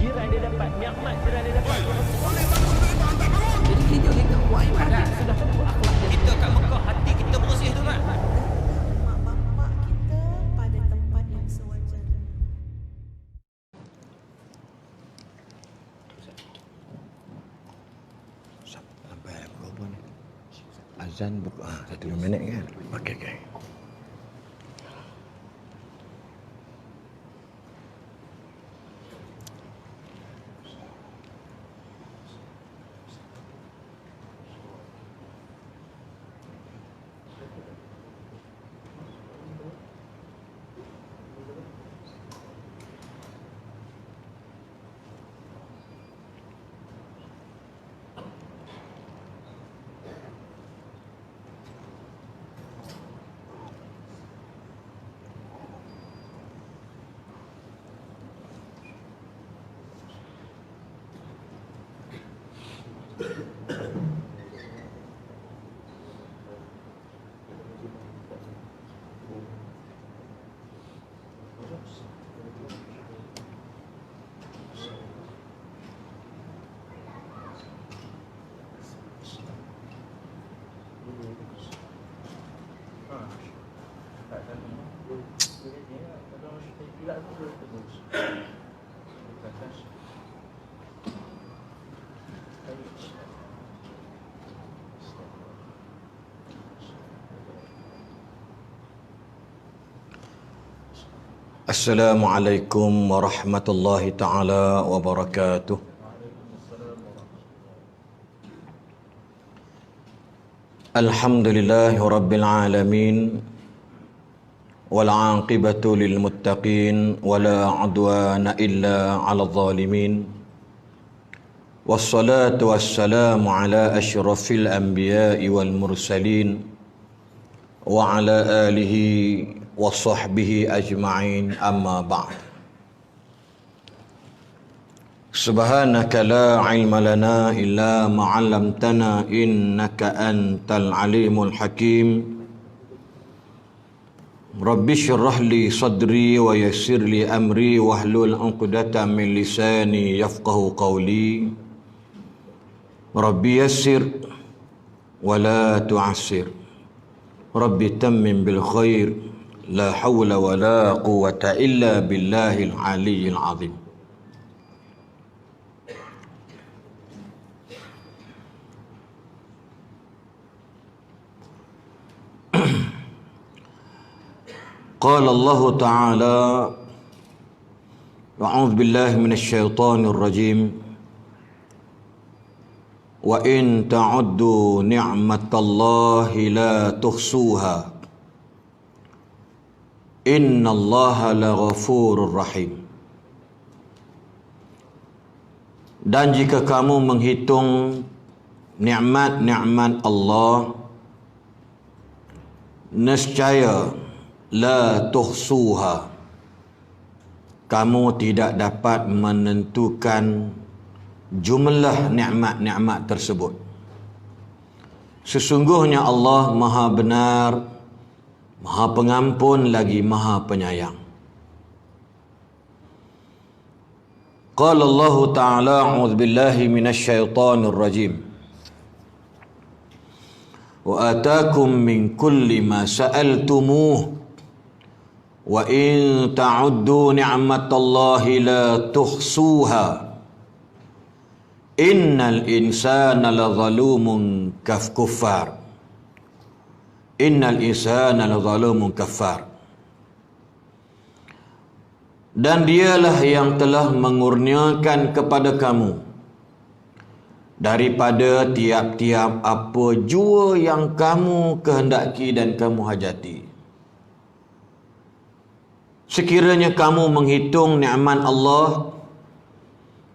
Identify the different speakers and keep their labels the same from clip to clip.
Speaker 1: jiran dia dapat, nikmat jiran dia dapat.
Speaker 2: Boleh bangun duit tuan tak bangun.
Speaker 3: Jadi kita buat ibadat.
Speaker 1: Sudah tentu akhlak dia.
Speaker 2: Kita kat Mekah hati kita bersih tu kan.
Speaker 4: Mak bapak kita pada tempat yang sewajarnya.
Speaker 3: Sampai berapa ni? Azan 1 minit kan? Okey. Assalamualaikum warahmatullahi taala wabarakatuh. Alhamdulillahi rabbil alamin wal 'aqibatu lil muttaqin wala 'udwana illa 'alal zalimin. Wassalatu wassalamu ala asyrafil anbiya'i wal mursalin wa ala alihi wa sahbihi ajma'in, amma ba'd. Subhanaka la ilma lana illa ma 'allamtana innaka antal alimul hakim. Rabbi shrah li sadri wa yassir li amri wahlul 'uqdatam min lisani yafqahu qawli. Rabbi yassir wa la tu'assir. Rabbi tammim bil khair. La hawla wa la quwwata illa billahil aliyyil azim. Qala Allah Ta'ala, a'udzu billahi minasy syaithanir rajim. Wa in ta'uddu ni'matallahi la tuhsuha. Innallaha laghafurur rahim. Dan jika kamu menghitung nikmat-nikmat Allah, nescaya la tuhsuha, kamu tidak dapat menentukan jumlah nikmat-nikmat tersebut. Sesungguhnya Allah Maha benar, Maha pengampun lagi Maha penyayang. Qala Allah Ta'ala, a'udzu billahi minasy syaithanir rajim. Wa ataakum min kulli ma sa'altumuh wa in ta'uddu ni'matallahi la tuhsuha. Innal insana ladzalumun kafar. Innal insana ladzalumun kafar. Dan dialah yang telah mengurniakan kepada kamu daripada tiap-tiap apa jua yang kamu kehendaki dan kamu hajati. Sekiranya kamu menghitung nikmat Allah,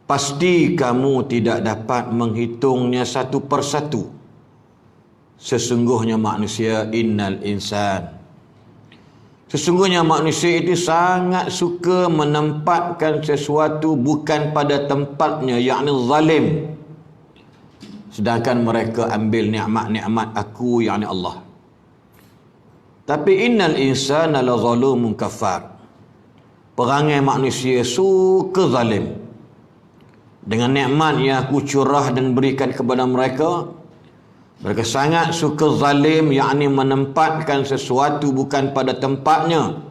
Speaker 3: pasti kamu tidak dapat menghitungnya satu persatu. Sesungguhnya manusia, sesungguhnya manusia itu sangat suka menempatkan sesuatu bukan pada tempatnya, yakni zalim. Sedangkan mereka ambil nikmat-nikmat aku, yakni Allah. Tapi innal insana la zalumun kafar. Perangai manusia suka zalim. dengan nikmat yang aku curah dan berikan kepada mereka, mereka sangat suka zalim, yakni menempatkan sesuatu bukan pada tempatnya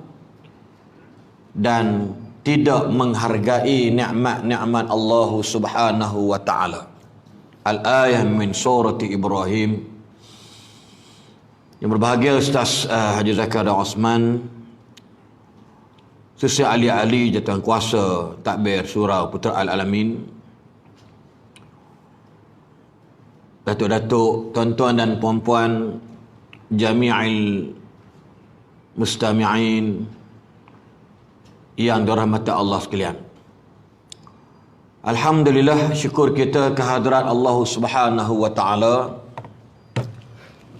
Speaker 3: dan tidak menghargai nikmat-nikmat Allah Subhanahu wa taala. Al-ayah min surati Ibrahim. Yang berbahagia Ustaz Haji Zakaria Osman, Sesi ahli-ahli jatuhan kuasa takbir surau Putra Al-Alamin, datuk-datuk, tuan-tuan dan puan-puan, jami'il mustami'in yang dirahmati Allah sekalian. Alhamdulillah, syukur kita kehadrat Allah Subhanahu wa taala,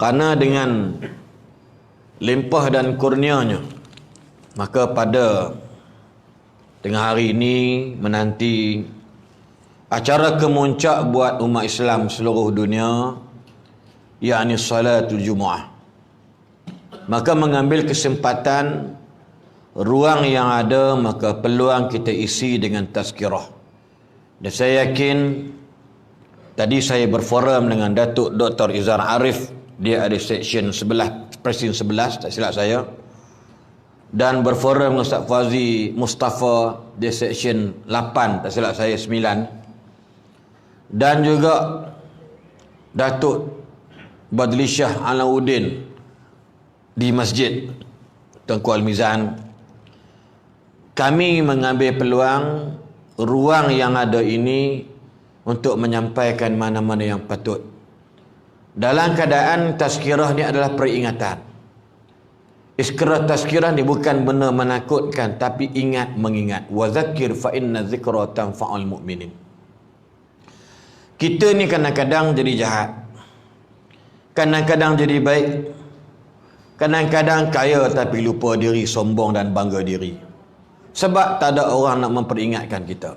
Speaker 3: kerana dengan limpah dan kurnianya, maka pada tengah hari ini menanti acara kemuncak buat umat Islam seluruh dunia, yakni salatul Jumaah. Maka mengambil kesempatan ruang yang ada, maka peluang kita isi dengan tazkirah. Dan saya yakin tadi saya berforum dengan Datuk Dr. Izhar Arif, dia ada section 11, presin 11 tak silap saya, dan berforum dengan Ustaz Fazi Mustafa di section 8 tak silap saya 9, dan juga Datuk Badli Shah Alauddin di Masjid Tengku Al-Mizan. Kami mengambil peluang ruang yang ada ini untuk menyampaikan mana-mana yang patut. Dalam keadaan tazkirah ni adalah peringatan. Iskra tazkirah ni bukan benda menakutkan, tapi ingat mengingat. Wa zakir fa inna zikra tanfa'ul mu'minin. Kita ni kadang-kadang jadi jahat, kadang-kadang jadi baik, kadang-kadang kaya tapi lupa diri, sombong dan bangga diri, sebab tak ada orang nak memperingatkan kita.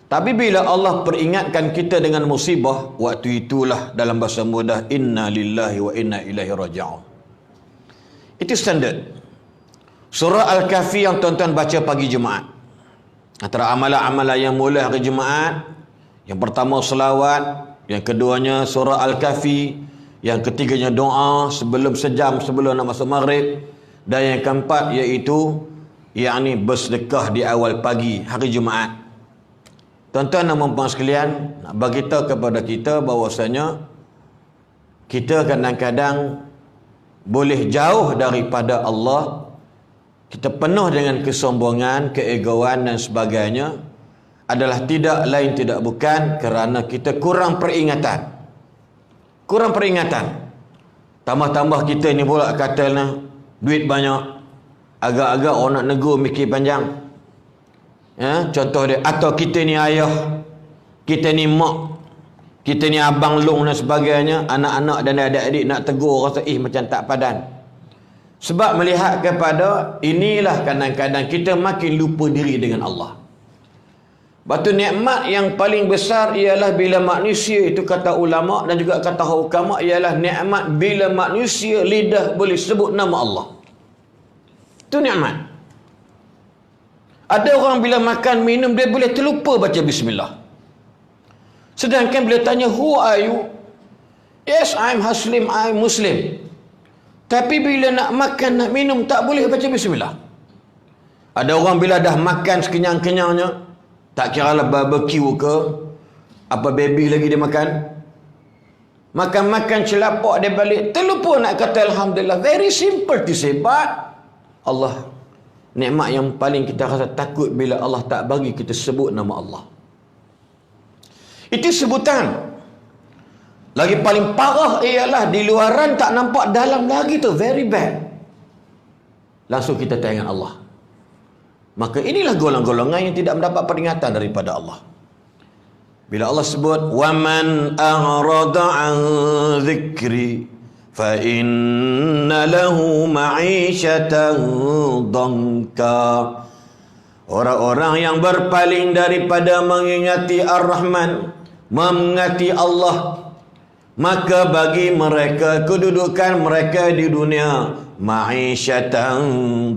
Speaker 3: Tapi bila Allah peringatkan kita dengan musibah, waktu itulah dalam bahasa mudah, inna lillahi wa inna ilaihi raji'un. Itu standard. Surah Al-Kahfi yang tuan-tuan baca pagi Jumaat, antara amalan-amalan yang mulai hari Jumaat, yang pertama selawat, yang keduanya surah Al-Kahfi, yang ketiganya doa sejam sebelum nak masuk maghrib, dan yang keempat iaitu yakni bersedekah di awal pagi hari Jumaat. Tuan-tuan dan puan-puan sekalian, nak bagi tahu kepada kita bahawasanya kita kadang-kadang boleh jauh daripada Allah. Kita penuh dengan kesombongan, keegoan dan sebagainya, adalah tidak lain tidak bukan kerana kita kurang peringatan. Kurang peringatan. Tambah-tambah kita ni pula katanya duit banyak, agak-agak orang nak negur mikir panjang. Ya, contoh dia, atau kita ni ayah, kita ni mak, kita ni abang long dan sebagainya, anak-anak dan adik-adik nak tegur rasa macam tak padan. Sebab melihat kepada inilah kadang-kadang kita makin lupa diri dengan Allah. Batu nikmat yang paling besar ialah bila manusia itu, kata ulama dan juga kata hukama, ialah nikmat bila manusia lidah boleh sebut nama Allah. Itu nikmat. Ada orang bila makan minum dia boleh terlupa baca bismillah. Sedangkan bila tanya who are you? Yes, I'm Haslim, I'm Muslim. Tapi bila nak makan nak minum tak boleh baca bismillah. Ada orang bila dah makan sekenyang-kenyangnya, tak kira lah barbecue ke apa baby lagi dia makan, makan celapak dia balik terlupa nak kata alhamdulillah. Very simple to say, but Allah, nikmat yang paling kita rasa takut bila Allah tak bagi kita sebut nama Allah. Itu sebutan. Lagi paling parah ialah di luaran tak nampak, dalam lagi tu very bad. Langsung kita tak ingat Allah. Maka inilah golongan-golongan yang tidak mendapat peringatan daripada Allah. Bila Allah sebut waman a'rada 'an dzikri fa inna lahu ma'isyatan dhanka. Orang-orang yang berpaling daripada mengingati Ar-Rahman, mengingati Allah, maka bagi mereka kedudukan mereka di dunia ma'isyatan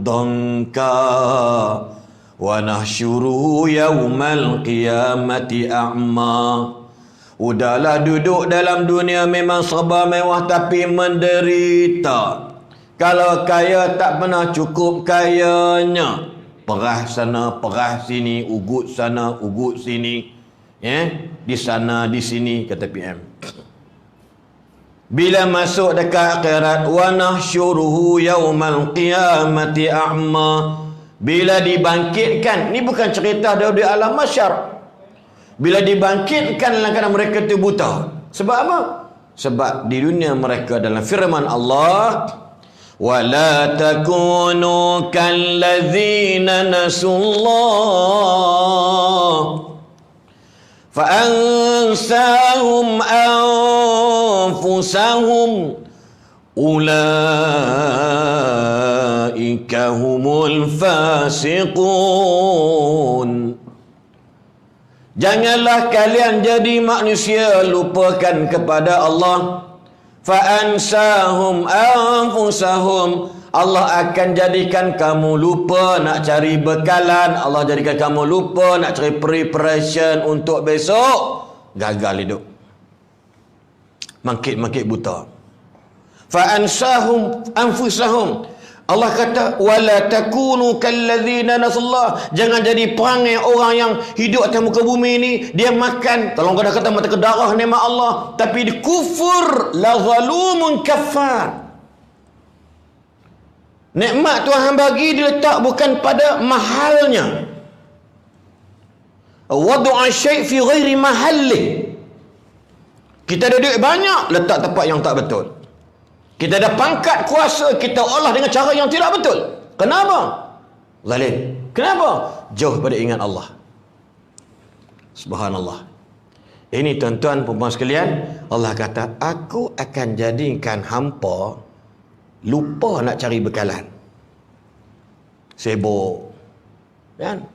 Speaker 3: dhanka, wa nahsyuruhu yaumal qiyamati a'ma. Udahlah duduk dalam dunia memang serba mewah tapi menderita. Kalau kaya tak pernah cukup kayanya. Perah sana, perah sini, ugut sana, ugut sini. Di sana, di sini, kata PM. Bila masuk dekat akhirat, wa nahsyuruhu yaumal qiyamati a'ma. Bila dibangkitkan, ni bukan cerita dari alam mahsyar. Bila dibangkitkan dalam keadaan mereka itu buta. Sebab apa? Sebab di dunia mereka dalam firman Allah, وَلَا تَكُونُوا كَالَّذِينَ نَسُوا اللَّهَ فَأَنْسَاهُمْ أَنفُسَهُمْ أُولَئِكَ هُمُ الْفَاسِقُونَ. Janganlah kalian jadi manusia lupakan kepada Allah. Fa'ansahum anfusahum. Allah akan jadikan kamu lupa nak cari bekalan. Allah jadikan kamu lupa nak cari preparation untuk besok. Gagal hidup. Mangkit-mangkit buta. Fa'ansahum anfusahum. Allah kata, wala takunu kalladzina nasallah. Jangan jadi perangai orang yang hidup atas muka bumi ni, dia makan, kalau kau dah kata mata ke darah nikmat Allah, tapi dia kufur, la zalumun kafar. Nikmat Tuhan bagi diletak bukan pada mahalnya. Wadu'a syai' fi ghairi mahallih. Kita ada duit banyak, letak tempat yang tak betul. Kita ada pangkat kuasa, kita olah dengan cara yang tidak betul. Kenapa? Zalim. Kenapa? Jauh pada ingat Allah. Subhanallah. Ini tuan-tuan perempuan sekalian, Allah kata, aku akan jadikan hampa lupa nak cari bekalan. Sibuk. Kan?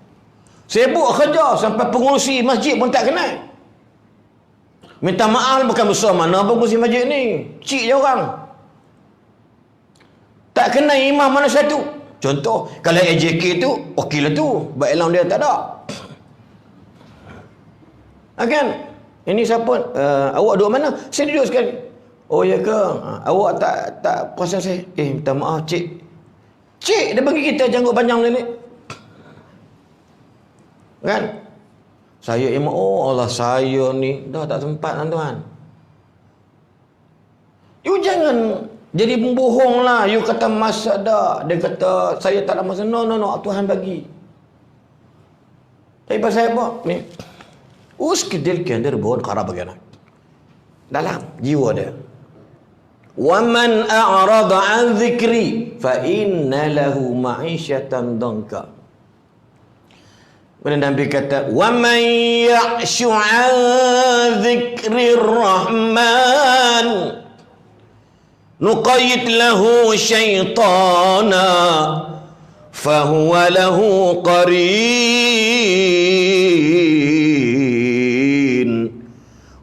Speaker 3: Sibuk kerja sampai pengurusi masjid pun tak kenal. Minta maaf bukan besar mana pengurusi masjid ni. Cik je orang. Tak kenal imam mana satu. Contoh, kalau AJK tu, wakil tu. Baiklah dia tak ada. Kan? Ini siapa? Awak duduk mana? Saya duduk sekali. Oh ya ke? Awak tak perasan saya? Minta maaf cik. Cik, dia bagi kita janggut panjang ni. Kan? Saya imam, oh Allah saya ni. Dah tak sempat tuan-tuan. You jangan jadi pembohong lah. You kata masa dah. Dia kata saya tak ada masa. No. Tuhan bagi. Tapi pasal apa? Ni. Uski दिल के अंदर बहुत खराब हो गया ना. Dalam jiwa dia. وَمَنْ أَعْرَضَ عَنْ ذِكْرِي فَإِنَّ لَهُ مَعِيشَةً ضَنْكًا. Kemudian Nabi kata, وَمَنْ يَعْشُ عَنْ ذِكْرِ الرَّحْمَنِ نُقَيِّدْ لَهُ شَيْطَانًا فَهُوَ لَهُ قَرِينٌ.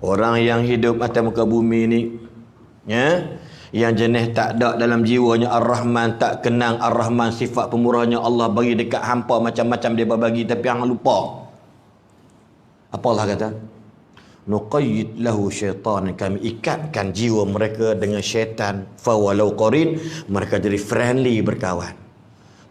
Speaker 3: Orang yang hidup atas muka bumi ni, ya, yang jenis tak ada dalam jiwanya Ar-Rahman, tak kenang Ar-Rahman, sifat pemurahnya Allah bagi dekat hampa macam-macam dia bagi, tapi yang lupa. Apa Allah kata? Nuqayyid lahu syaitan, kami ikatkan jiwa mereka dengan syaitan, fawalau qarin, mereka jadi friendly, berkawan.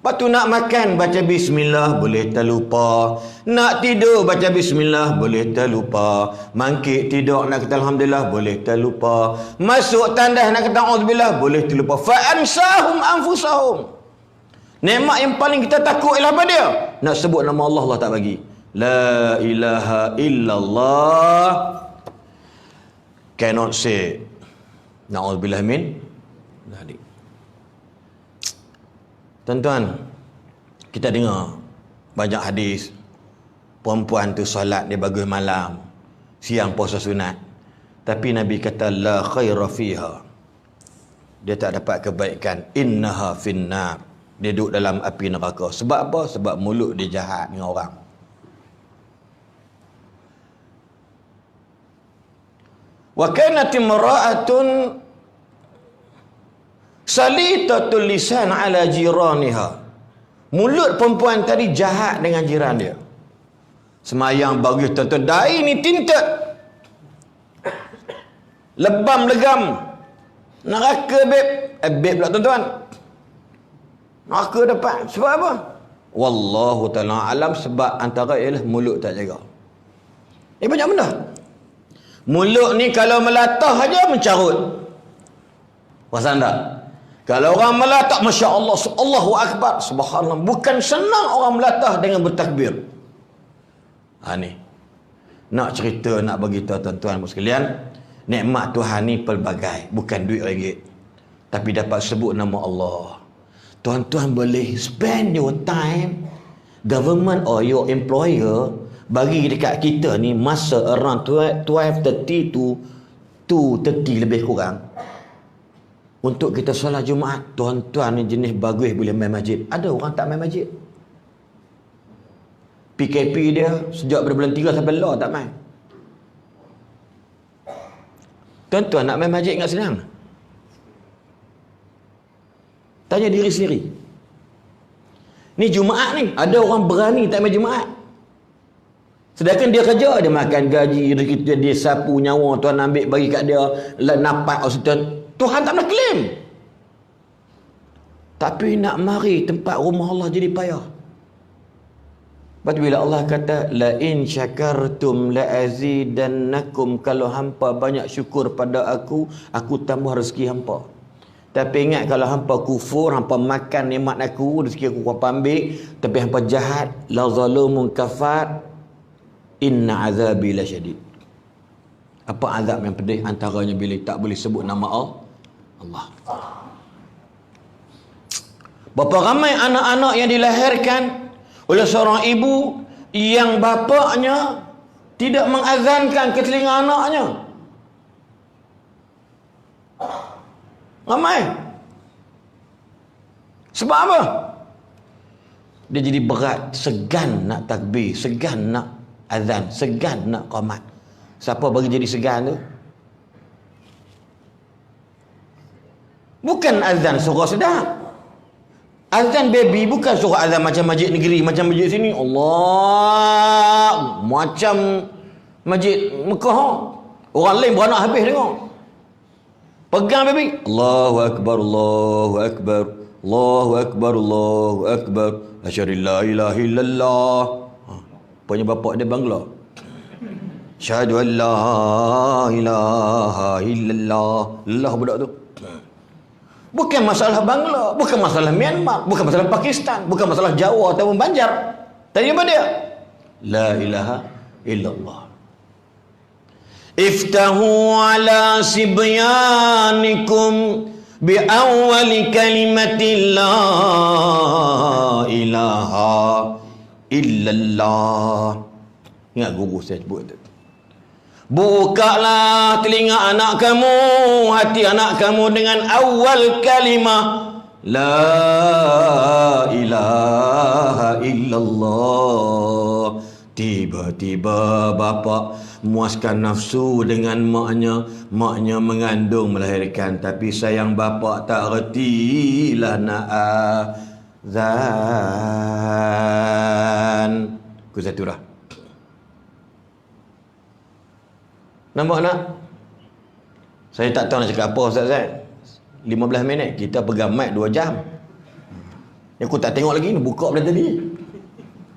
Speaker 3: Lepas tu nak makan baca bismillah boleh terlupa, nak tidur baca bismillah boleh terlupa, mangkit tidur nak kata alhamdulillah boleh terlupa, masuk tandas nak kata auzubillah boleh terlupa. Fa ansahum anfusahum. Nikmat yang paling kita takut ialah apa dia? Nak sebut nama Allah, Allah tak bagi. La ilaha illallah. Cannot say na'udzubillah min dzalik. Tuan-tuan, kita dengar banyak hadis perempuan tu solat dia bagus malam, siang puasa sunat, tapi Nabi kata la khaira fiha, dia tak dapat kebaikan. Innaha finnar, dia duduk dalam api neraka. Sebab apa? Sebab mulut dia jahat dengan orang. Wa kanat imra'atun salitatul lisan ala jiraniha Mulut perempuan tadi jahat dengan jiran dia. Semayang bagus tuan-tuan. Dai ni tinted. Lebam legam. Neraka beb. Beb pula tuan-tuan. Neraka dapat. Sebab apa? Wallahu ta'ala alam. Sebab antara ialah mulut tak jaga. Banyak benda. Mulut ni kalau melatah aja mencarut. Perasan tak? Kalau orang melatah, Masya Allah, Allahu Akbar, Subhanallah. Bukan senang orang melatah dengan bertakbir. Ni. Nak cerita, nak bagi tahu tuan-tuan sekalian, nikmat Tuhan ni pelbagai. Bukan duit ringgit. Tapi dapat sebut nama Allah. Tuan-tuan boleh spend your time, government or your employer, bagi dekat kita ni masa around 12:30 to 2:30 lebih kurang. Untuk kita solat Jumaat. Tuan-tuan ni jenis bagus boleh main masjid. Ada orang tak main masjid. PKP dia sejak pada bulan 3 sampai law tak main. Tuan-tuan nak main masjid ingat senang? Tanya diri sendiri. Ni Jumaat ni, ada orang berani tak main Jumaat. Sedangkan dia kerja, dia makan gaji, dia sapu nyawa, Tuhan ambil bagi kat dia napak Tuhan tak nak claim. Tapi nak mari tempat rumah Allah jadi payah. Lepas bila Allah kata la in syakartum la azidannakum, kalau hampa banyak syukur pada aku tambah rezeki hampa. Tapi ingat kalau hampa kufur, hampa makan nikmat aku, rezeki aku hampa ambil, tapi hampa jahat, la zalumun kafar, inna azabi la syadid. Apa azab yang pedih? Antaranya bila tak boleh sebut nama Allah. Berapa ramai anak-anak yang dilahirkan oleh seorang ibu yang bapaknya tidak mengazankan ke telinga anaknya. Ramai. Sebab apa? Dia jadi berat, segan nak takbir, segan nak azan, segan nak qamat. Siapa bagi jadi segan tu? Bukan azan surah sedap. Azan baby bukan surah azan macam masjid negeri, macam masjid sini. Allah, macam masjid Mekah. Orang lain beranak habis tengok. Pegang baby. Allahu Akbar, Allahu Akbar, Allahu Akbar, Allahu Akbar. Asyhadu la ilaha illallah. Punya bapak dia Bangla. Asyhadu an la ilaha illallah. Allah budak tu. Bukan masalah Bangla, bukan masalah Myanmar, bukan masalah Pakistan, bukan masalah Jawa ataupun Banjar. Tadi apa dia? La ilaha illallah. Iftahu ala sibyanikum bi awwali kalimati la ilaha illallah. Ingat guru saya sebut tu. Bukalah telinga anak kamu, hati anak kamu dengan awal kalimah la ilaha illallah. Tiba-tiba bapa muaskan nafsu dengan maknya. Maknya mengandung melahirkan, tapi sayang bapa tak retilah nak azan. Kuzaturah. Nampak tak? Saya tak tahu nak cakap apa Ustaz Zaid. 15 minit. Kita pegang mic 2 jam. Yang aku tak tengok lagi ni. Buka pada tadi.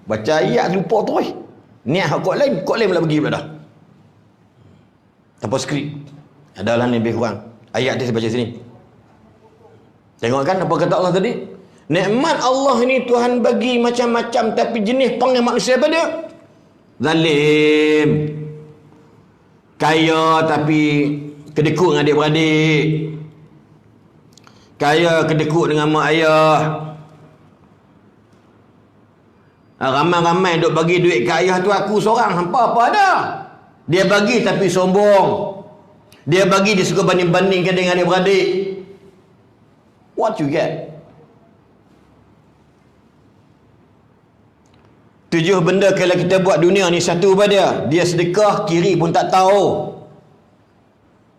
Speaker 3: Baca ayat lupa terus. Niat kod lain pula pergi pula dah. Tanpa skrip. Adalah ni lebih kurang. Ayat dia saya baca sini. Tengok kan apa kata Allah tadi? Nikmat Allah ni Tuhan bagi macam-macam, tapi jenis panggil manusia apa dia? Zalim. Kaya tapi kedekut dengan adik-beradik. Kaya kedekut dengan mak ayah. Ramai-ramai duk bagi duit ke ayah tu, aku seorang, hampa apa ada. Dia bagi tapi sombong. Dia bagi dia suka banding-bandingkan dengan adik-beradik. What you get? 7 benda kalau kita buat dunia ni, satu pada dia sedekah, kiri pun tak tahu.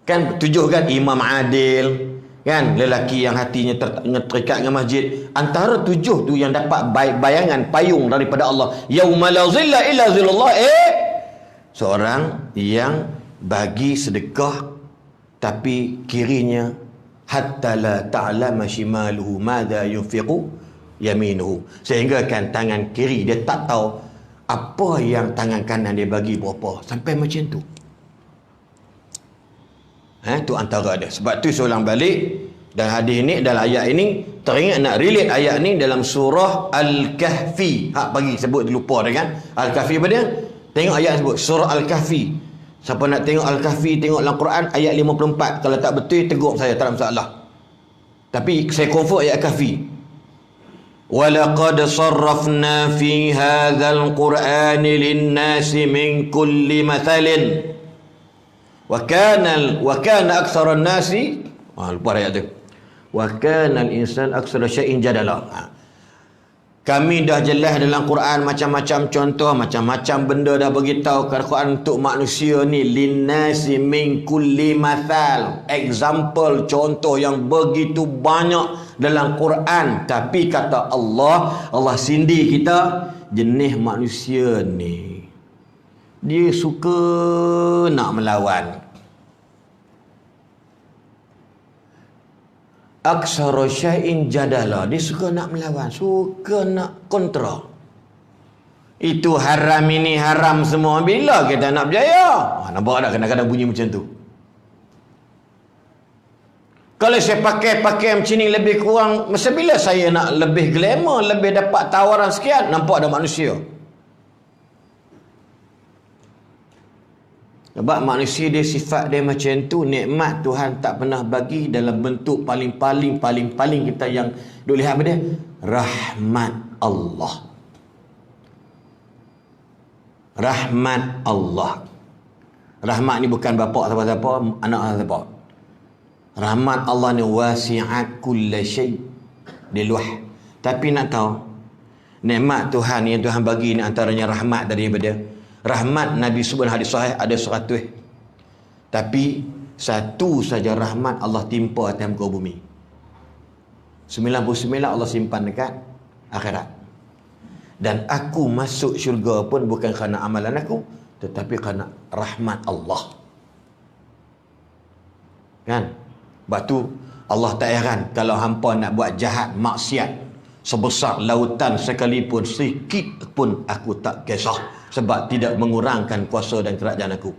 Speaker 3: Kan 7 kan, imam adil, Kan, lelaki yang hatinya terikat dengan masjid. Antara 7 tu yang dapat bayangan payung daripada Allah. Yauma la zilla illa zillallah. Seorang yang bagi sedekah tapi kirinya hatta la ta'lama shimaluhu madza yunfiqu yaminuhu, sehingga kan tangan kiri dia tak tahu apa yang tangan kanan dia bagi berapa, sampai macam tu. Tu antara dia. Sebab tu seorang balik dan hadis ni dalam ayat ini teringat nak relate ayat ni dalam surah Al-Kahfi. Pagi sebut lupa dah kan. Al-Kahfi apa dia? Tengok ayat sebut surah Al-Kahfi. Siapa nak tengok Al-Kahfi, tengok dalam Quran ayat 54. Kalau tak betul tegur saya, tak ada masalah. Tapi saya confirm ayat Al-Kahfi. وَلَقَدْ صَرَّفْنَا فِي هَذَا الْقُرْآنِ لِلنَّاسِ مِنْ كُلِّ مَثَلٍ وَكَانَ أَكْثَرَ النَّاسِ lupa ayat tu. وَكَانَ الْإِنسَانُ أَكْثَرَ شَيْءٍ جَدَلًا. Kami dah jelas dalam Quran macam-macam contoh, macam-macam benda dah beritahu kat Quran untuk manusia ni. Linnasi min kulli mathal. Example, contoh yang begitu banyak dalam Quran. Tapi kata Allah sindir kita, jenis manusia ni dia suka nak melawan. Aksara syai'in jadala. Dia suka nak melawan, suka nak kontra. Itu haram, ini haram semua. Bila kita nak berjaya? Nampak tak kadang-kadang bunyi macam tu. Kalau saya pakai macam ni lebih kurang, masa bila saya nak lebih glamour, lebih dapat tawaran sekian? Nampak ada manusia. Sebab manusia dia sifat dia macam tu. Nikmat Tuhan tak pernah bagi dalam bentuk paling kita yang duk lihat apa dia? Rahmat Allah. Rahmat Allah. Rahmat ni bukan bapak siapa-siapa, anak siapa. Rahmat Allah ni wasi'at kulla syai'. Dia luah. Tapi nak tahu, nikmat Tuhan yang Tuhan bagi ni antaranya rahmat daripada rahmat Nabi sebut hadis sahih ada 100. Tapi satu saja rahmat Allah timpa atas muka bumi. 99 Allah simpan dekat akhirat. Dan aku masuk syurga pun bukan kerana amalan aku, tetapi kerana rahmat Allah. Kan? Sebab tu Allah tak heran kalau hampa nak buat jahat, maksiat sebesar lautan sekalipun, sikit pun aku tak kisah. Sebab tidak mengurangkan kuasa dan kerajaan aku.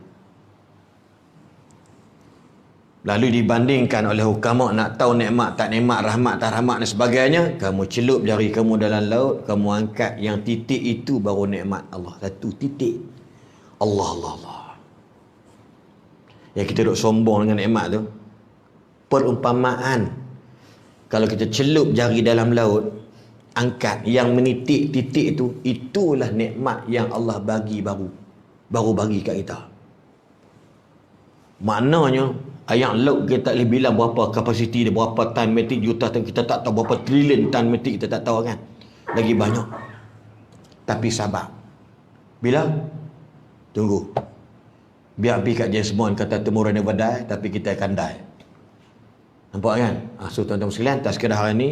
Speaker 3: Lalu dibandingkan oleh hukama nak tahu nikmat tak nikmat, rahmat tak rahmat dan sebagainya, kamu celup jari kamu dalam laut, kamu angkat yang titik itu baru nikmat Allah. Satu titik. Allah. Yang kita duk sombong dengan nikmat tu, perumpamaan. Kalau kita celup jari dalam laut, angkat yang menitik titik itu, itulah nikmat yang Allah bagi baru bagi kat kita. Maknanya ayat laut kita tak boleh bilang berapa kapasiti dia, berapa tan metrik juta tan, kita tak tahu berapa trilion tan metrik, kita tak tahu kan. Lagi banyak. Tapi sabar. Bila? Tunggu. Biar pergi kat James Bond kata tomorrow never die, tapi kita akan die. Nampak kan? So tuan-tuan sekalian, tazkirah hari ni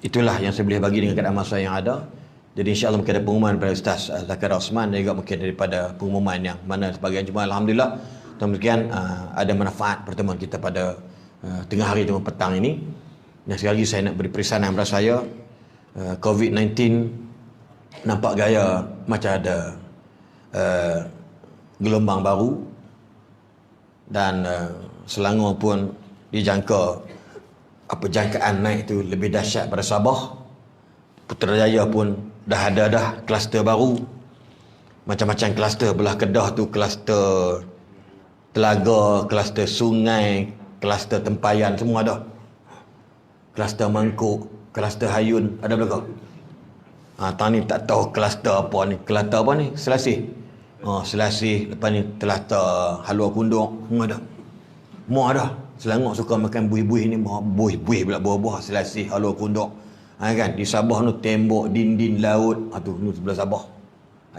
Speaker 3: itulah yang saya boleh bagi dengan keadaan masa yang ada. Jadi insya-Allah mungkin ada pengumuman daripada Ustaz Zakaria Osman dan juga mungkin daripada pengumuman yang mana sebagai jemaah. Alhamdulillah demikian ada manfaat pertemuan kita pada tengah hari tengah petang ini. Dan sekali lagi saya nak beri perisanan kepada saya, COVID-19 nampak gaya macam ada gelombang baru, dan Selangor pun dijangka jangkaan naik tu lebih dahsyat pada Sabah. Putrajaya pun dah ada kluster baru, macam-macam kluster. Belah Kedah tu kluster telaga, kluster sungai, kluster tempayan, semua ada. Kluster Mangkuk, kluster Hayun, ada belakang. Tahun ni tak tahu kluster apa ni. Kluster apa ni? Selasih. Selasih. Lepas ni kluster Halua Kunduk, semua ada. Semua ada. Selangor suka makan buih-buih ni, buih-buih pula, buah-buah, Selasih, Halua Kunduk. Kan di Sabah tu tembok dinding laut, tu sebelah Sabah.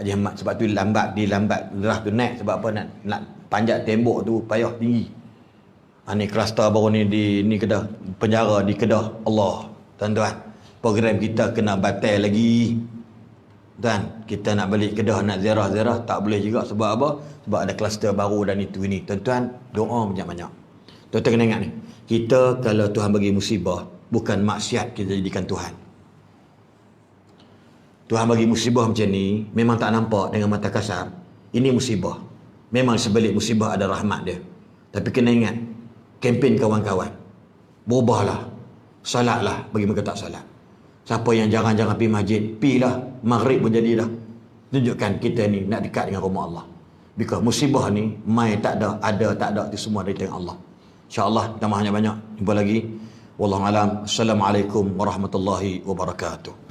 Speaker 3: Haji Ahmad sebab tu lambat derah tu naik, sebab apa nak panjat tembok tu payah tinggi. Ini kluster baru ni Kedah, penjara di Kedah. Allah, tuan-tuan, program kita kena batal lagi. Dan kita nak balik Kedah, nak ziarah-ziarah tak boleh juga. Sebab apa? Sebab ada kluster baru dan itu ini. Tuan-tuan, doa banyak-banyak. Tuan-tuan kena ingat ni, kita kalau Tuhan bagi musibah, bukan maksiat kita jadikan Tuhan. Tuhan bagi musibah macam ni, memang tak nampak dengan mata kasar. Ini musibah. Memang sebalik musibah ada rahmat dia. Tapi kena ingat, kempen kawan-kawan, berubahlah, salatlah bagi mereka tak salat. Siapa yang jarang-jarang pergi masjid, pergilah. Maghrib pun jadi dah. Tunjukkan kita ni nak dekat dengan rumah Allah. Because musibah ni mai tak ada tak ada, itu semua dari tangan Allah. InsyaAllah kita banyak-banyak jumpa lagi. Wallahu alam. Assalamualaikum warahmatullahi wabarakatuh.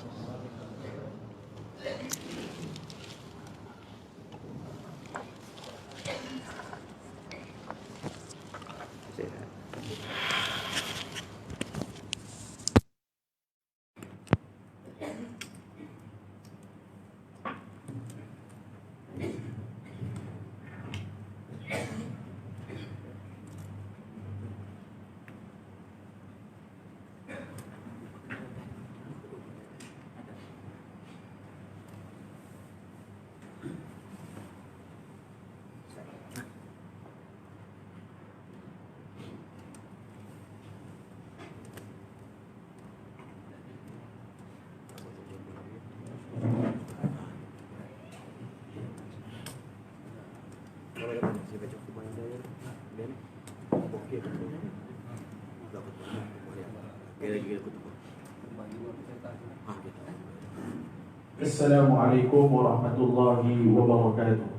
Speaker 5: Assalamualaikum warahmatullahi wabarakatuh.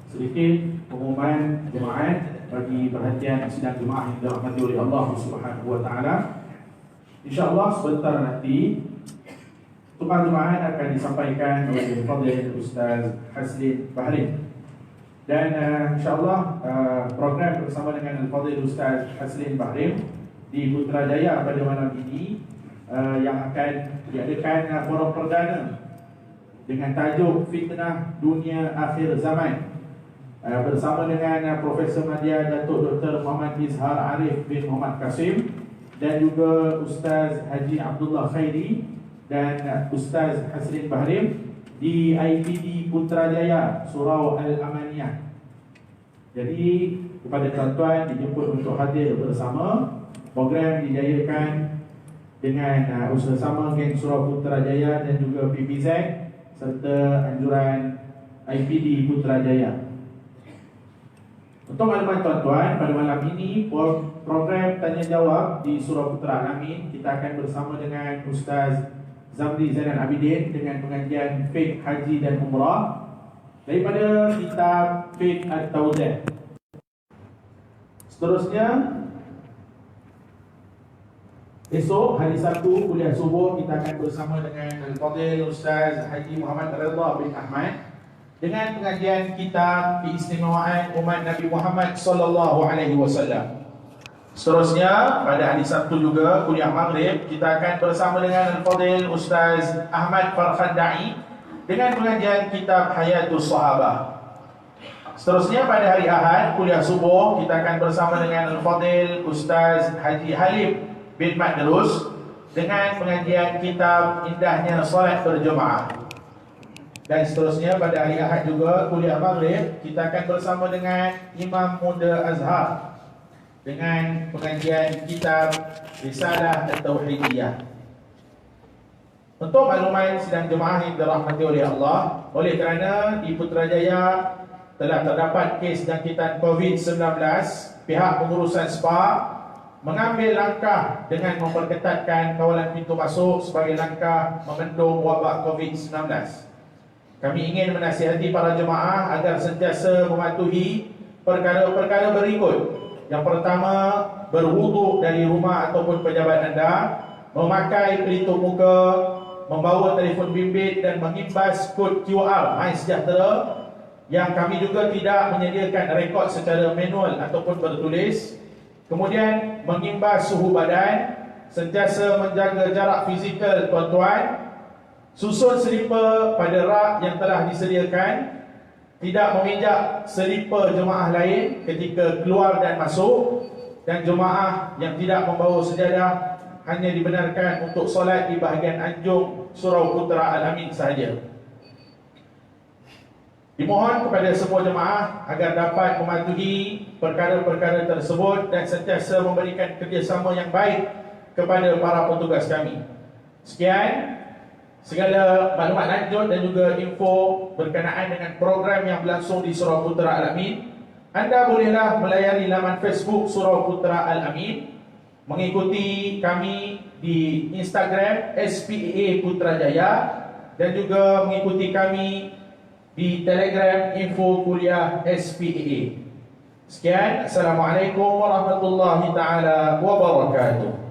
Speaker 5: Sedikit pengumuman jemaah bagi perhatian sidang jemaah yang dirahmati oleh Allah Subhanahu wa taala. Insya-Allah sebentar nanti tukar jemaah akan disampaikan oleh Fadil Ustaz Haslin Bahrin. Dan insya-Allah program bersama dengan Fadil Ustaz Haslin Bahrin di Putrajaya pada malam ini yang akan diadakan forum perdana dengan tajuk Fitnah Dunia Akhir Zaman bersama dengan Profesor Madya Datuk Dr. Muhammad Izhar Arif bin Muhammad Kasim dan juga Ustaz Haji Abdullah Khairi dan Ustaz Haslin Bahrim di IPD Putrajaya Surau Al-Amaniyah. Jadi kepada tuan-tuan dijemput untuk hadir bersama. Program dijayakan dengan usaha-sama geng Surau Putrajaya dan juga PPZ serta anjuran IPD Putrajaya. Untuk makluman tuan-tuan, pada malam ini program tanya jawab di Surau Putra Al-Amin kita akan bersama dengan Ustaz Zamri Zainal Abidin dengan pengajian Fiqh Haji dan Umrah daripada kitab Fiqh At-Tawdah. Seterusnya esok hari Sabtu kuliah subuh kita akan bersama dengan Al-Fadil Ustaz Haji Muhammad Ridha bin Ahmad dengan pengajian kitab Keistimewaan Umat Nabi Muhammad sallallahu alaihi wasallam. Seterusnya pada hari Sabtu juga kuliah Maghrib kita akan bersama dengan Al-Fadil Ustaz Ahmad Farhan Da'i dengan pengajian kitab Hayatus Sahabah. Seterusnya pada hari Ahad kuliah subuh kita akan bersama dengan Al-Fadil Ustaz Haji Halim bin Madrus dengan pengajian kitab Indahnya Solat Berjemaah. Dan seterusnya pada hari Ahad juga kuliah Maghrib kita akan bersama dengan Imam Muda Azhar dengan pengajian kitab Risalah At-Tauhidiyah. Untuk makluman sidang jemaah yang dirahmati oleh Allah, oleh kerana di Putrajaya telah terdapat kes jangkitan COVID-19, pihak pengurusan SPA mengambil langkah dengan memperketatkan kawalan pintu masuk sebagai langkah membendung wabak COVID-19. Kami ingin menasihati para jemaah agar sentiasa mematuhi perkara-perkara berikut. Yang pertama, berwuduk dari rumah ataupun pejabat anda, memakai pelitup muka, membawa telefon bimbit dan mengimbas kod QR MySejahtera yang kami juga tidak menyediakan rekod secara manual ataupun bertulis. Kemudian mengimbas suhu badan, sentiasa menjaga jarak fizikal tuan-tuan, susun selipar pada rak yang telah disediakan, tidak meminjak selipar jemaah lain ketika keluar dan masuk, dan jemaah yang tidak membawa sejadah hanya dibenarkan untuk solat di bahagian anjung Surau Putra Al-Amin sahaja. Dimohon kepada semua jemaah agar dapat mematuhi perkara-perkara tersebut dan sentiasa memberikan kerjasama yang baik kepada para petugas kami. Sekian segala maklumat lanjut dan juga info berkenaan dengan program yang berlangsung di Surau Putra Al-Amin. Anda bolehlah melayari laman Facebook Surau Putra Al-Amin, mengikuti kami di Instagram SPAA Putrajaya, dan juga mengikuti kami di Telegram Info Kuliah SPAA. Sekian, Assalamualaikum warahmatullahi taala wabarakatuh.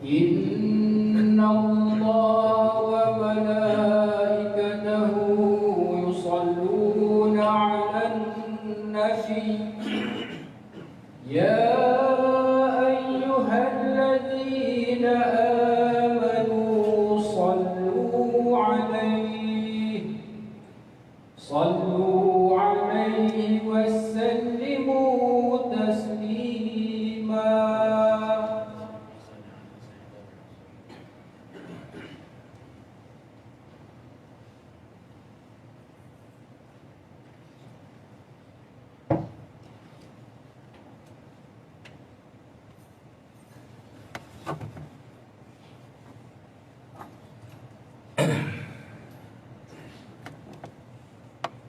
Speaker 6: إن الله وملائكته يصلون على النبي يا أيها الذين آمنوا صلوا عليه وسلموا تسليما.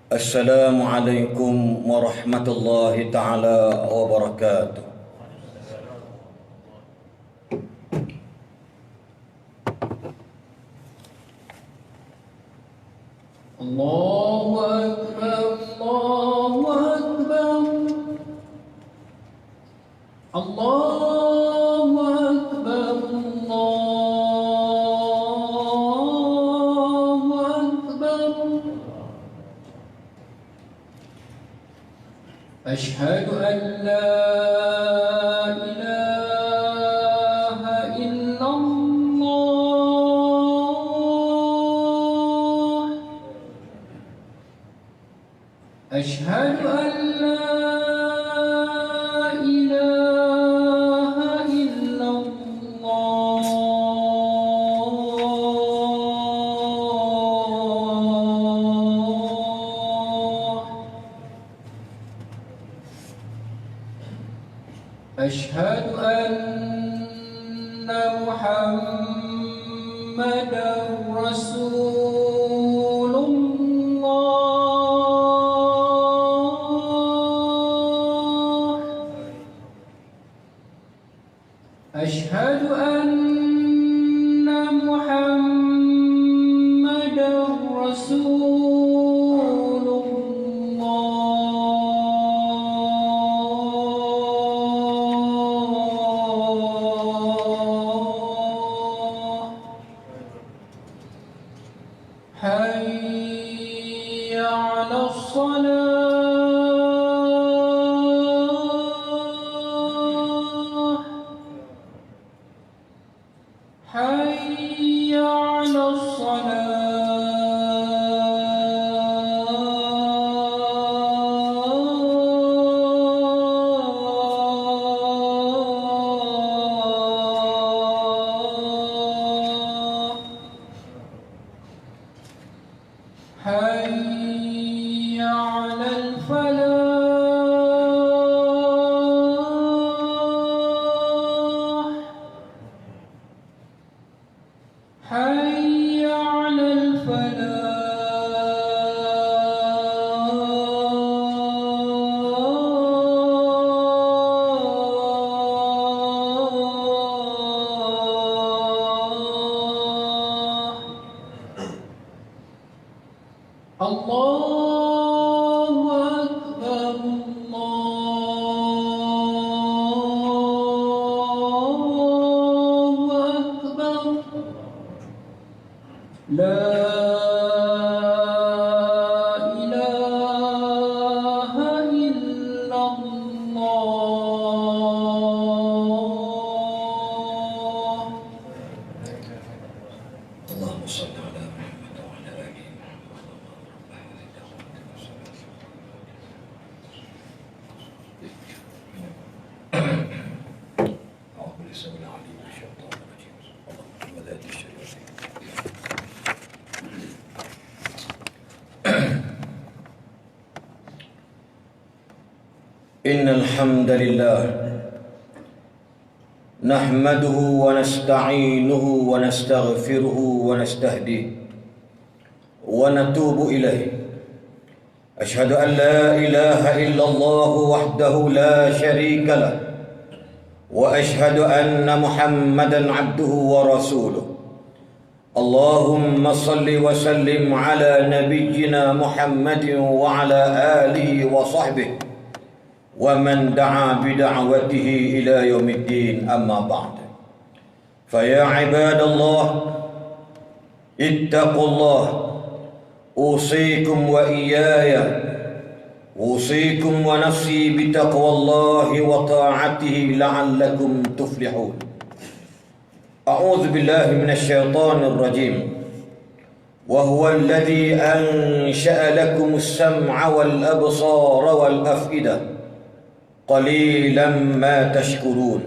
Speaker 3: Assalamualaikum warahmatullahi taala wabarakatuh.
Speaker 6: Allahu Akbar, Allahu Akbar, Allahu Akbar, Allahu Akbar. أشهد أن لا إله إلا الله. أشهد أن لا إله إلا الله. أشهد أن محمدا رسول الله. أشهد أن محمدا رسول الله. لا إله إلا الله.
Speaker 2: اللهم صل على محمد وعلى آله أعوذ بالله السميع العليم من الشيطان الرجيم. اللهم لا تشرك به. إن الحمد لله نحمده ونستعينه ونستغفره ونستهديه ونتوب إليه. أشهد أن لا إله إلا الله وحده لا شريك له، وأشهد أن محمدا عبده ورسوله. اللهم صل وسلم على نبينا محمد وعلى آله وصحبه ومن دعا بدعوته إلى يوم الدين. أما بعد، فيا عباد الله اتقوا الله، أوصيكم وإياي، أوصيكم ونفسي بتقوى الله وطاعته لعلكم تفلحون. أعوذ بالله من الشيطان الرجيم. وهو الذي أنشأ لكم السمع والأبصار والأفئدة قليلا ما تشكرون.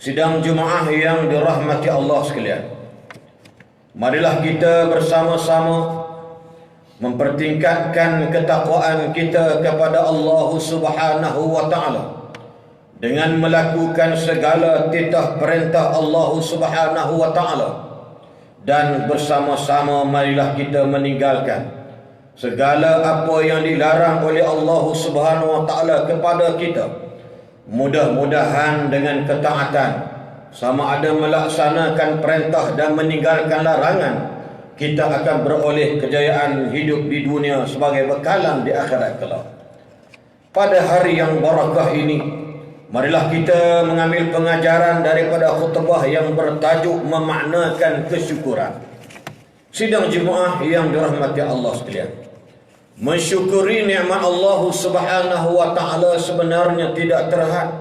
Speaker 2: Sidang jemaah yang dirahmati Allah sekalian, marilah kita bersama-sama mempertingkatkan ketakwaan kita kepada Allah Subhanahu wa taala dengan melakukan segala titah perintah Allah Subhanahu wa taala, dan bersama-sama marilah kita meninggalkan segala apa yang dilarang oleh Allah Subhanahu wa taala kepada kita. Mudah-mudahan dengan ketaatan, sama ada melaksanakan perintah dan meninggalkan larangan, kita akan beroleh kejayaan hidup di dunia sebagai bekalan di akhirat kelak. Pada hari yang barakah ini, marilah kita mengambil pengajaran daripada khutbah yang bertajuk memaknakan kesyukuran. Sidang jemaah yang dirahmati Allah sekalian, mensyukuri nikmat Allah Subhanahu wa taala sebenarnya tidak terhad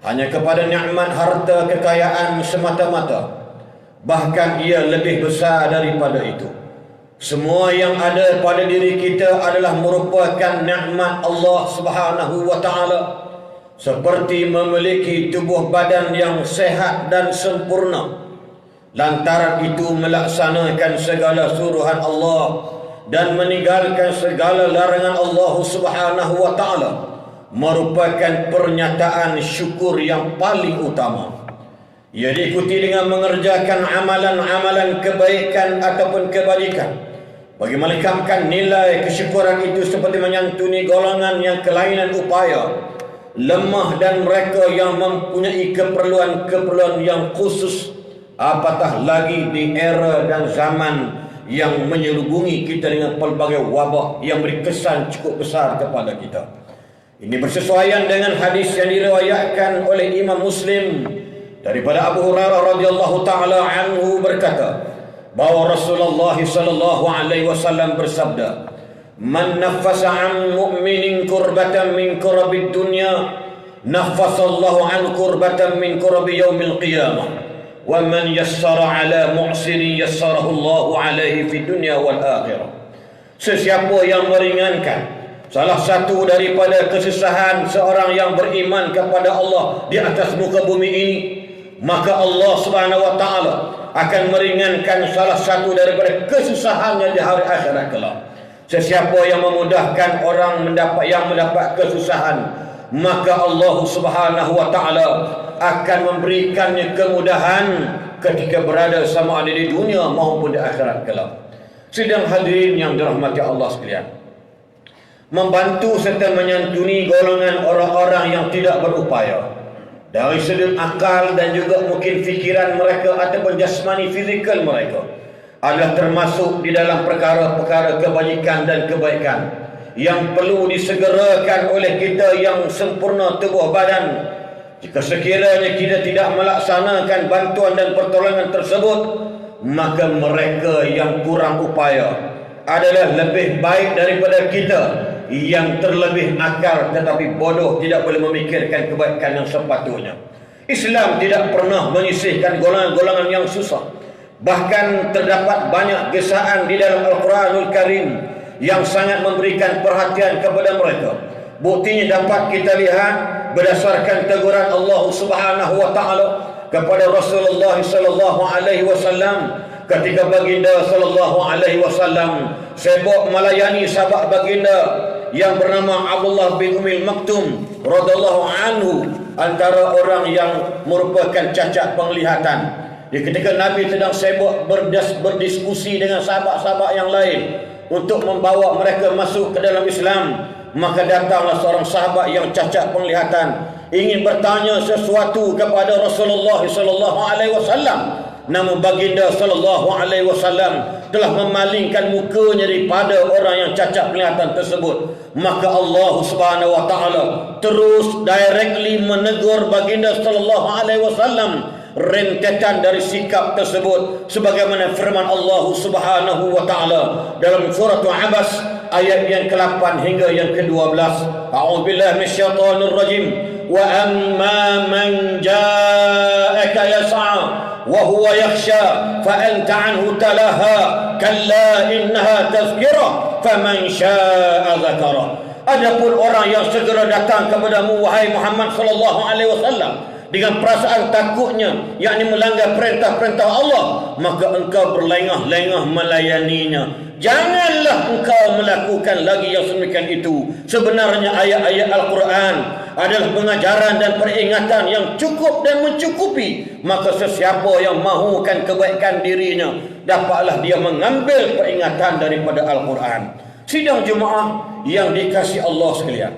Speaker 2: hanya kepada nikmat harta kekayaan semata-mata. Bahkan ia lebih besar daripada itu. Semua yang ada pada diri kita adalah merupakan nikmat Allah Subhanahu wa taala, seperti memiliki tubuh badan yang sehat dan sempurna. Lantaran itu melaksanakan segala suruhan Allah dan meninggalkan segala larangan Allah Subhanahu wa taala merupakan pernyataan syukur yang paling utama. Ia diikuti dengan mengerjakan amalan-amalan kebaikan ataupun kebajikan bagi melengkapkan nilai kesyukuran itu, seperti menyantuni golongan yang kelainan upaya, lemah, dan mereka yang mempunyai keperluan-keperluan yang khusus, apatah lagi di era dan zaman yang menyelubungi kita dengan pelbagai wabak yang beri kesan cukup besar kepada kita. Ini bersesuaian dengan hadis yang diriwayatkan oleh Imam Muslim daripada Abu Hurairah radhiyallahu taala anhu berkata bahawa Rasulullah sallallahu alaihi wasallam bersabda, "Man naffasa 'an mu'minin kurbatan min kurabid dunya, naffasallahu 'an kurbatan min kurabi yaumil qiyamah. Wa man yassara 'ala mu'sirin yassarahu Allahu 'alaihi fid dunya wal akhirah." Sesiapa yang meringankan salah satu daripada kesusahan seorang yang beriman kepada Allah di atas muka bumi ini, maka Allah Subhanahu wa taala akan meringankan salah satu daripada kesusahannya di hari akhirat kelak. Sesiapa yang memudahkan orang mendapat kesusahan, maka Allah Subhanahu wa taala akan memberikannya kemudahan ketika berada sama ada di dunia maupun di akhirat kelak. Sidang hadirin yang dirahmati Allah sekalian, membantu serta menyantuni golongan orang-orang yang tidak berupaya dari sudut akal dan juga mungkin fikiran mereka ataupun jasmani fizikal mereka adalah termasuk di dalam perkara-perkara kebajikan dan kebaikan yang perlu disegerakan oleh kita yang sempurna tubuh badan. Jika sekiranya kita tidak melaksanakan bantuan dan pertolongan tersebut, maka mereka yang kurang upaya adalah lebih baik daripada kita yang terlebih akal tetapi bodoh, tidak boleh memikirkan kebaikan yang sepatutnya. Islam tidak pernah menyisihkan golongan-golongan yang susah. Bahkan terdapat banyak gesaan di dalam Al-Quranul Karim yang sangat memberikan perhatian kepada mereka. Buktinya dapat kita lihat berdasarkan teguran Allah Subhanahu wa taala kepada Rasulullah sallallahu alaihi wasallam ketika baginda sallallahu alaihi wasallam sibuk melayani sahabat baginda yang bernama Abdullah bin Ummil Maktum radhiyallahu anhu, antara orang yang merupakan cacat penglihatan. Ketika Nabi sedang sibuk berdiskusi dengan sahabat-sahabat yang lain untuk membawa mereka masuk ke dalam Islam, maka datanglah seorang sahabat yang cacat penglihatan ingin bertanya sesuatu kepada Rasulullah sallallahu alaihi wasallam. Namun baginda sallallahu alaihi wasallam telah memalingkan mukanya daripada orang yang cacat penglihatan tersebut. Maka Allah Subhanahu wa taala terus directly menegur baginda sallallahu alaihi wasallam rentetan dari sikap tersebut, sebagaimana firman Allah Subhanahu wa taala dalam surah Abas ayat yang ke-8 hingga yang ke-12. A'udzubillahi minasyaitonir rajim. Wa amma man ja'aka yas'a wa huwa yakhsha fa anta anhu talaha kalla innaha tazkirah faman syaa'a dzakara. Adapun orang yang segera datang kepadamu wahai Muhammad sallallahu alaihi wasallam dengan perasaan takutnya, yakni melanggar perintah-perintah Allah, maka engkau berlengah-lengah melayaninya. Janganlah engkau melakukan lagi yang sedemikian itu. Sebenarnya ayat-ayat Al-Quran adalah pengajaran dan peringatan yang cukup dan mencukupi. Maka sesiapa yang mahukan kebaikan dirinya, dapatlah dia mengambil peringatan daripada Al-Quran. Sidang jemaah yang dikasihi Allah sekalian,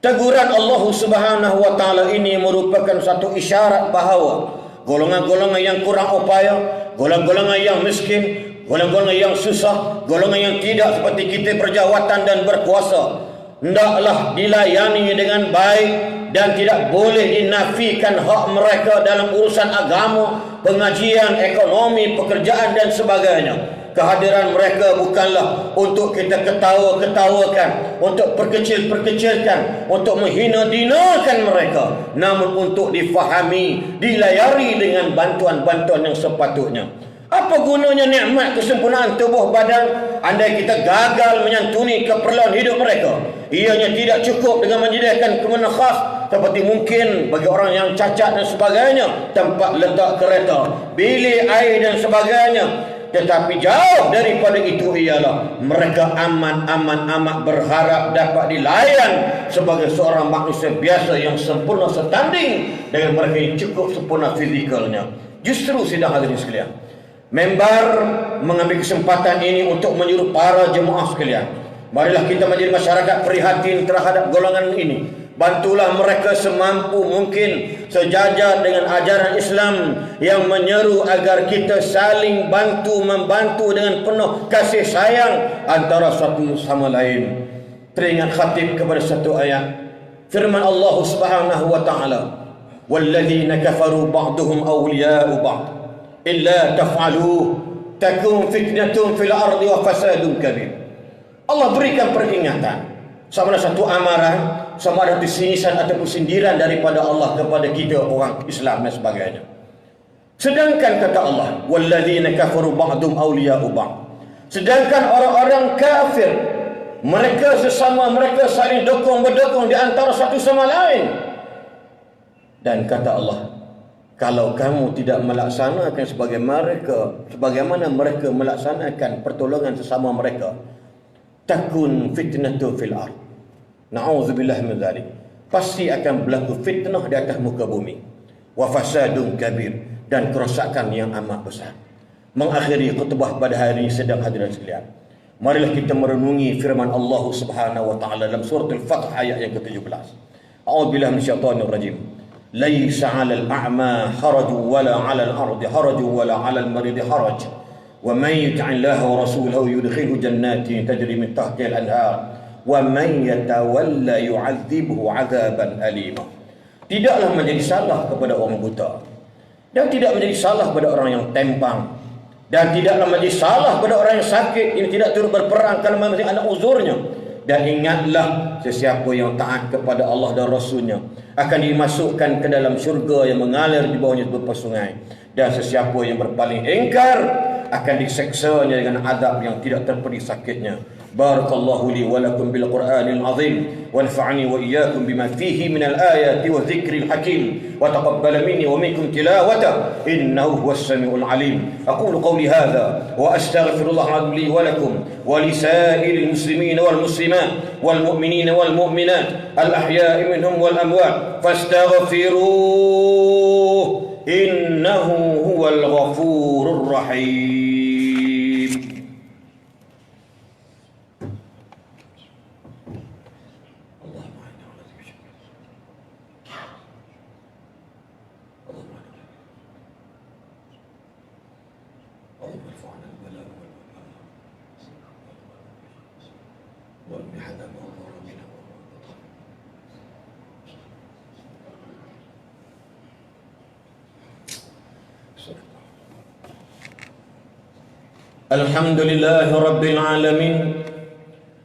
Speaker 2: teguran Allah Subhanahu wa taala ini merupakan satu isyarat bahawa golongan-golongan yang kurang upaya, golongan-golongan yang miskin, golongan-golongan yang susah, golongan yang tidak seperti kita berjawatan dan berkuasa, hendaklah dilayani dengan baik dan tidak boleh dinafikan hak mereka dalam urusan agama, pengajian, ekonomi, pekerjaan dan sebagainya. Kehadiran mereka bukanlah untuk kita ketawa-ketawakan, untuk perkecil-perkecilkan, untuk menghina-dinakan mereka, namun untuk difahami, dilayari dengan bantuan-bantuan yang sepatutnya. Apa gunanya nikmat kesempurnaan tubuh badan andai kita gagal menyantuni keperluan hidup mereka? Ianya tidak cukup dengan menyediakan kemenangan khas seperti mungkin bagi orang yang cacat dan sebagainya, tempat letak kereta, bilik air dan sebagainya. Tetapi jauh daripada itu ialah mereka amat berharap dapat dilayan sebagai seorang manusia biasa yang sempurna setanding dengan mereka yang cukup sempurna fizikalnya. Justru sidang hadirin sekalian, member mengambil kesempatan ini untuk menyuruh para jemaah sekalian, marilah kita menjadi masyarakat prihatin terhadap golongan ini. Bantulah mereka semampu mungkin sejajar dengan ajaran Islam yang menyeru agar kita saling bantu-membantu dengan penuh kasih sayang antara satu sama lain. Teringat khatib kepada satu ayat firman Allah Subhanahu wa taala, "Walladzina kafaru ba'duhum awliya'u ba'd illa taf'aluhu takun fitnatun fil ardi wa fasadun kabir." Allah berikan peringatan, sama ada satu amaran, sama ada singisan ataupun sindiran daripada Allah kepada kita orang Islam dan sebagainya. Sedangkan kata Allah, walladzina kafaru ba'dhum awliya'u ba'd. Sedangkan orang-orang kafir, mereka sesama mereka saling mendukung di antara satu sama lain. Dan kata Allah, kalau kamu tidak melaksanakan sebagaimana mereka melaksanakan pertolongan sesama mereka, takun fitnatu fil ard. Na'udzubillah min dzalik. Pasti akan berlaku fitnah di atas muka bumi. Wa fasadun kabir, dan kerosakan yang amat besar. Mengakhiri khutbah pada hari ini sedang hadirin sekalian, marilah kita merenungi firman Allah Subhanahu wa taala dalam surah Al-Fath ayat yang ke-17. A'udzubillahi minasyaitonir rajim. Laisa 'alal a'ma harajun wala 'alal ardi harajun wala 'alal maridi haraj. Wa may yuti'illaha wa rasulahu yudkhilhu jannatin tajri min tahtiha al-anhar. Wa man yatawalla yu'adzibhu 'adzaban alima. Tidaklah menjadi salah kepada orang buta Dan tidak menjadi salah pada orang yang tempang. Dan tidaklah menjadi salah pada orang yang sakit. Ini tidak turut berperang kerana masih ada uzurnya. Dan ingatlah, sesiapa yang taat kepada Allah dan Rasulnya akan dimasukkan ke dalam syurga yang mengalir di bawahnya bersungai. Dan sesiapa yang berpaling ingkar akan diseksanya dengan azab yang tidak terperi sakitnya. Barakallahu li wa lakum bil Qur'anil azim wa nafa'ani wa iyyakum bima fihi minal ayati wa dzikril hakim wa taqabbal minni wa minkum tilawatahu innahu huwas samiul alim. Aqulu qawli hadha wa astaghfirullah li wa lakum wa li sa'iril muslimin wal muslimat wal mu'minin wal mu'minat al ahya'i minhum wal amwat fastaghfiruh innahu huwal ghafurur rahim. Alhamdulillahi Rabbil Alamin.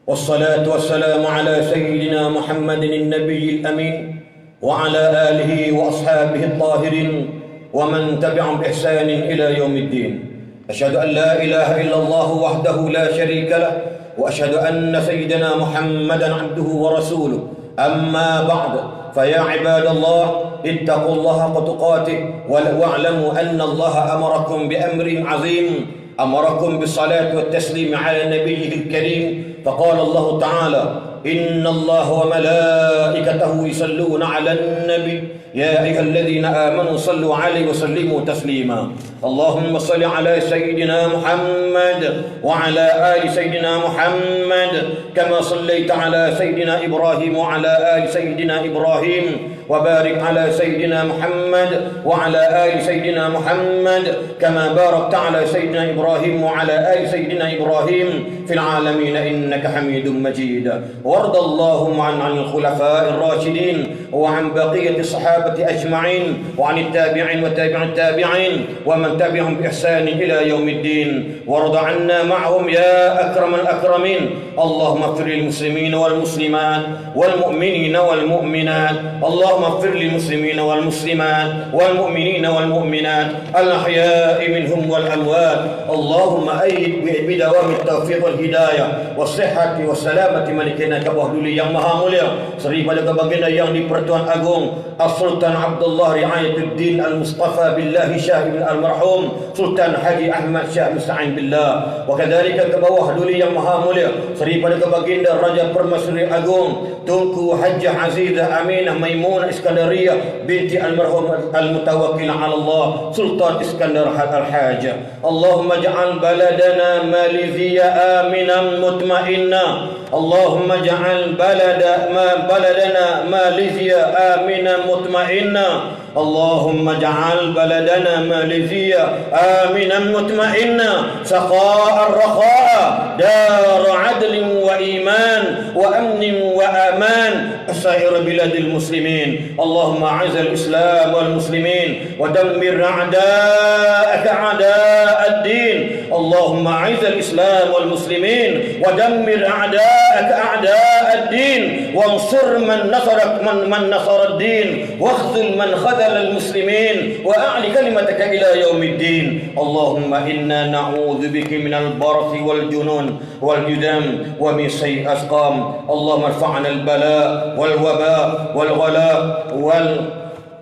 Speaker 2: Wassalatu wassalamu ala Sayyidina Muhammadin Nabiyil Amin wa ala alihi wa ashabihi at-tahirin wa man tabi'ahum bi ihsanin ila yaumiddin. Asyhadu an la ilaha illallah wahdahu la syarika lah wa asyhadu anna Sayyidina Muhammadan abduhu wa rasuluh. Amma ba'd. Faya ibadallah ittaqullaha haqqa tuqatih wa'lamu anna Allah amarakum bi amrin 'azim. أمركم بالصلاة والتسليم على نبيه الكريم فقال الله تعالى إن الله وملائكته يصلون على النبي يا أيها الذين آمنوا صلوا عليه وسلموا تسليما اللهم صل على سيدنا محمد وعلى آل سيدنا محمد كما صليت على سيدنا إبراهيم وعلى آل سيدنا إبراهيم وبارك على سيدنا محمد وعلى آل سيدنا محمد كما باركت على سيدنا إبراهيم وعلى آل سيدنا إبراهيم في العالمين إنك حميد مجيد. وارض اللهم عن الخلفاء الراشدين وعن بقية الصحابة أجمعين وعن التابعين وتابع التابعين ومن تبعهم بإحسان إلى يوم الدين. وارض عنا معهم يا أكرم الأكرمين. اللهم اغفر للمسلمين والمسلمات والمؤمنين والمؤمنات. اللهم اغفر للمسلمين والمسلمات والمؤمنين والمؤمنات الأحياء منهم والأموات. اللهم أيد بدوام التوفيق والهداية والصحة والسلامة ملكنا كبهدuli yang maha mulia serta baginda yang di-Pertuan Agung As-Sultan Abdullah Riayatuddin Al-Mustafa Billahi Syah Ibn Al-Marhum Sultan Haji Ahmad Syah Musta'in Billah. Wa kadzalika ke bawah duli yang maha mulia serta baginda Raja Permaisuri Agung Tunku Hajjah Azizah Aminah Maimunah Iskandariyah binti Al-Marhum Al-Mutawakkil 'ala Allah Sultan Iskandar Al-Hajah. Allahumma ja'al baladana Malaysia aminan mutma'inna. Allahumma ja'al baladana Malaysia aminan mutma'inna. Allahumma ja'al baladana Malaysia aminan mutma'inna saqa'an rakha'a dar 'adlin wa iman wa amnin wa aman sa'ir biladil muslimin. Allahumma 'azzil islam wal muslimin wa dammir a'da'aka a'da'ad din. Allahumma 'azzil islam wal muslimin wa dammir a'da'aka a'da'ad din wansur man nasarak man nasara ad-din wakhzil man khadhala al-muslimin wa a'li kalimataka ila yaumiddin. Allahumma inna na'udzu bika minal barasi wal junun wal judam wa min sayyi asqam. Allahumma irfa'na al-bala wal waba wal ghala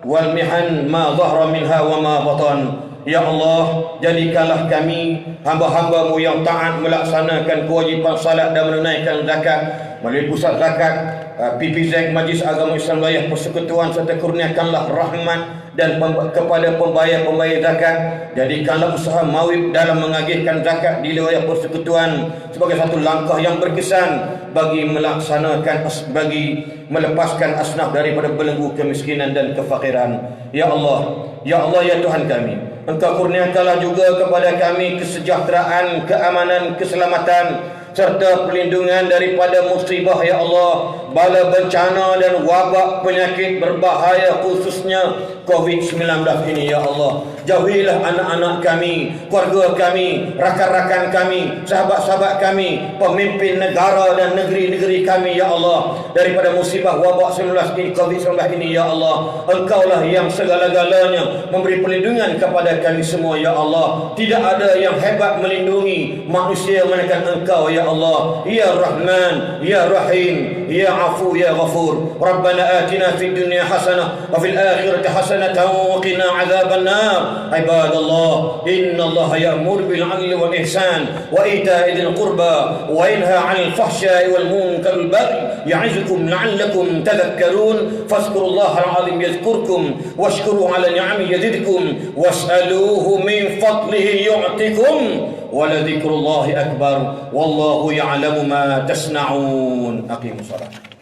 Speaker 2: wal mihan ma dhahara minha wa ma batan. Ya Allah, jadikanlah kami hamba-hambamu yang taat melaksanakan kewajipan salat dan menunaikan zakat melalui pusat zakat PPZ Majlis Agama Islam Wilayah Persekutuan serta kurniakanlah rahmat dan kepada pembayar-pembayar zakat. Jadikanlah usaha mawib dalam mengagihkan zakat di wilayah persekutuan sebagai satu langkah yang berkesan bagi melepaskan asnaf daripada belenggu kemiskinan dan kefakiran. Ya Allah, ya Allah, ya Tuhan kami, Engkau kurniakanlah juga kepada kami kesejahteraan, keamanan, keselamatan serta perlindungan daripada musibah ya Allah bala bencana dan wabak penyakit berbahaya khususnya COVID-19 ini ya Allah. Jauhilah anak-anak kami, keluarga kami, rakan-rakan kami, sahabat-sahabat kami, pemimpin negara dan negeri-negeri kami ya Allah, daripada musibah wabak 19 ini, COVID-19 ini ya Allah. Engkaulah yang segala-galanya memberi perlindungan kepada kami semua ya Allah. Tidak ada yang hebat melindungi manusia melainkan Engkau ya Allah. Ya Rahman, Ya Rahim, Ya Afu, Ya Ghafur. Rabbana atina fid dunya hasanah wa fil akhirati hasanatan wa qina adzaban nar. Ibadallah, innallaha ya'muru bil 'adli wal ihsan wa ita'i dzil qurba wa yanha 'anil fahsya'i wal munkari wal baghi ya'izukum la'allakum tadhakkarun. Fadhkurullaha al-'azim yadhkurkum washkuru 'ala ni'amihi yazidkum was'aluhu min fadlihi yu'tikum wa la dzikrullahi akbar wallahu ya'lamu ma tasna'un. Aqimus shalah.